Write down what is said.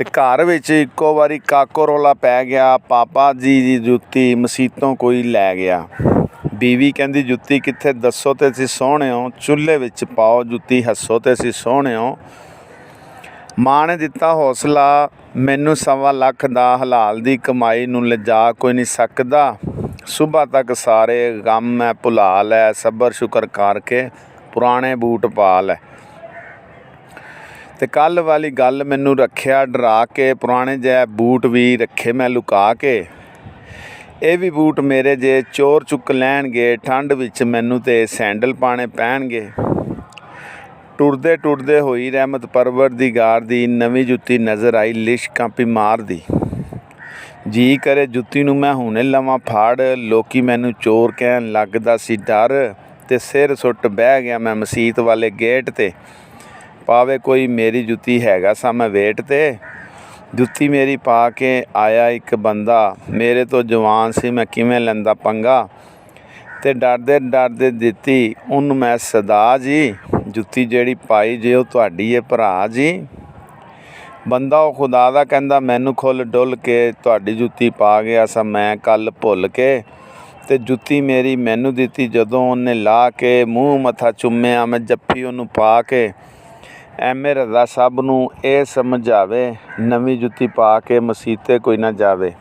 ਤੇ ਘਰ ਵਿੱਚ ਇੱਕੋ ਵਾਰੀ ਕਾਕੋ ਰੌਲਾ ਪੈ ਗਿਆ, ਪਾਪਾ ਜੀ ਦੀ ਜੁੱਤੀ ਮਸੀਤੋਂ ਕੋਈ ਲੈ ਗਿਆ। ਬੀਵੀ ਕਹਿੰਦੀ ਜੁੱਤੀ ਕਿੱਥੇ, ਦੱਸੋ ਤੇ ਅਸੀਂ ਸੋਹਣਿਓ, ਚੁੱਲ੍ਹੇ ਵਿੱਚ ਪਾਓ ਜੁੱਤੀ, ਹੱਸੋ ਤੇ ਅਸੀਂ ਸੋਹਣਿਓ। ਮਾਂ ਨੇ ਦਿੱਤਾ ਹੌਸਲਾ, ਮੈਨੂੰ 1.25 ਲੱਖ ਦਾ ਹਲਾਲ ਦੀ ਕਮਾਈ ਨੂੰ ਲਿਜਾ ਕੋਈ ਨਹੀਂ ਸਕਦਾ। ਸੁਬਾਹ ਤੱਕ ਸਾਰੇ ਗਮ ਮੈਂ ਭੁਲਾ ਲੈ, ਸਬਰ ਸ਼ੁਕਰ ਕਰਕੇ ਪੁਰਾਣੇ ਬੂਟ ਪਾ ਲੈ। ਤੇ ਕੱਲ੍ਹ ਵਾਲੀ ਗੱਲ ਮੈਨੂੰ ਰੱਖਿਆ ਡਰਾ ਕੇ, ਪੁਰਾਣੇ ਜਿਹੇ ਬੂਟ ਵੀ ਰੱਖੇ ਮੈਂ ਲੁਕਾ ਕੇ। ਇਹ ਵੀ ਬੂਟ ਮੇਰੇ ਜੇ ਚੋਰ ਚੁੱਕ ਲੈਣਗੇ, ਠੰਡ ਵਿੱਚ ਮੈਨੂੰ ਤੇ ਸੈਂਡਲ ਪਾਣੇ ਪੈਣਗੇ। ਟੁਰਦੇ ਟੁਰਦੇ ਹੋਈ ਰਹਿਮਤ ਪਰਵਰਦੀਗਾਰ ਦੀ ਨਵੀਂ ਜੁੱਤੀ ਨਜ਼ਰ ਆਈ, ਲਿਸ਼ਕਾਂ ਮਾਰ ਦੀ। ਜੀ ਕਰੇ ਜੁੱਤੀ ਨੂੰ ਮੈਂ ਹੁਣੇ ਲਵਾਂ ਫੜ, ਲੋਕੀ ਮੈਨੂੰ ਚੋਰ ਕਹਿਣ ਲੱਗਦਾ ਸੀ ਡਰ। ਤੇ ਸਿਰ ਸੁੱਟ ਬਹਿ ਗਿਆ ਮੈਂ ਮਸੀਤ ਵਾਲੇ ਗੇਟ 'ਤੇ, ਪਾਵੇ ਕੋਈ ਮੇਰੀ ਜੁੱਤੀ, ਹੈਗਾ ਸਾਂ ਮੈਂ ਵੇਟ 'ਤੇ। ਜੁੱਤੀ ਮੇਰੀ ਪਾ ਕੇ ਆਇਆ ਇੱਕ ਬੰਦਾ, ਮੇਰੇ ਤੋਂ ਜਵਾਨ ਸੀ ਮੈਂ ਕਿਵੇਂ ਲੈਂਦਾ ਪੰਗਾ। ਤੇ ਡਰਦੇ ਡਰਦੇ ਦਿੱਤੀ ਉਹਨੂੰ ਮੈਂ ਸਦਾ ਜੀ, ਜੁੱਤੀ ਜਿਹੜੀ ਪਾਈ ਜੇ ਉਹ ਤੁਹਾਡੀ ਹੈ ਭਰਾ ਜੀ। ਬੰਦਾ ਉਹ ਖੁਦਾ ਦਾ ਕਹਿੰਦਾ ਮੈਨੂੰ ਖੁੱਲ੍ਹ ਡੁੱਲ ਕੇ, ਤੁਹਾਡੀ ਜੁੱਤੀ ਪਾ ਗਿਆ ਸਾਂ ਮੈਂ ਕੱਲ੍ਹ ਭੁੱਲ ਕੇ। ਤੇ ਜੁੱਤੀ ਮੇਰੀ ਮੈਨੂੰ ਦਿੱਤੀ ਜਦੋਂ ਉਹਨੇ ਲਾ ਕੇ, ਮੂੰਹ ਮੱਥਾ ਚੁੰਮਿਆ ਮੈਂ ਜੱਫੀ ਉਹਨੂੰ ਪਾ ਕੇ। ਐਵੇਂ ਰੱਜ਼ਾ ਸਭ ਨੂੰ ਇਹ ਸਮਝਾਵੇ, ਨਵੀਂ ਜੁੱਤੀ ਪਾ ਕੇ ਮਸੀਤੇ ਕੋਈ ਨਾ ਜਾਵੇ।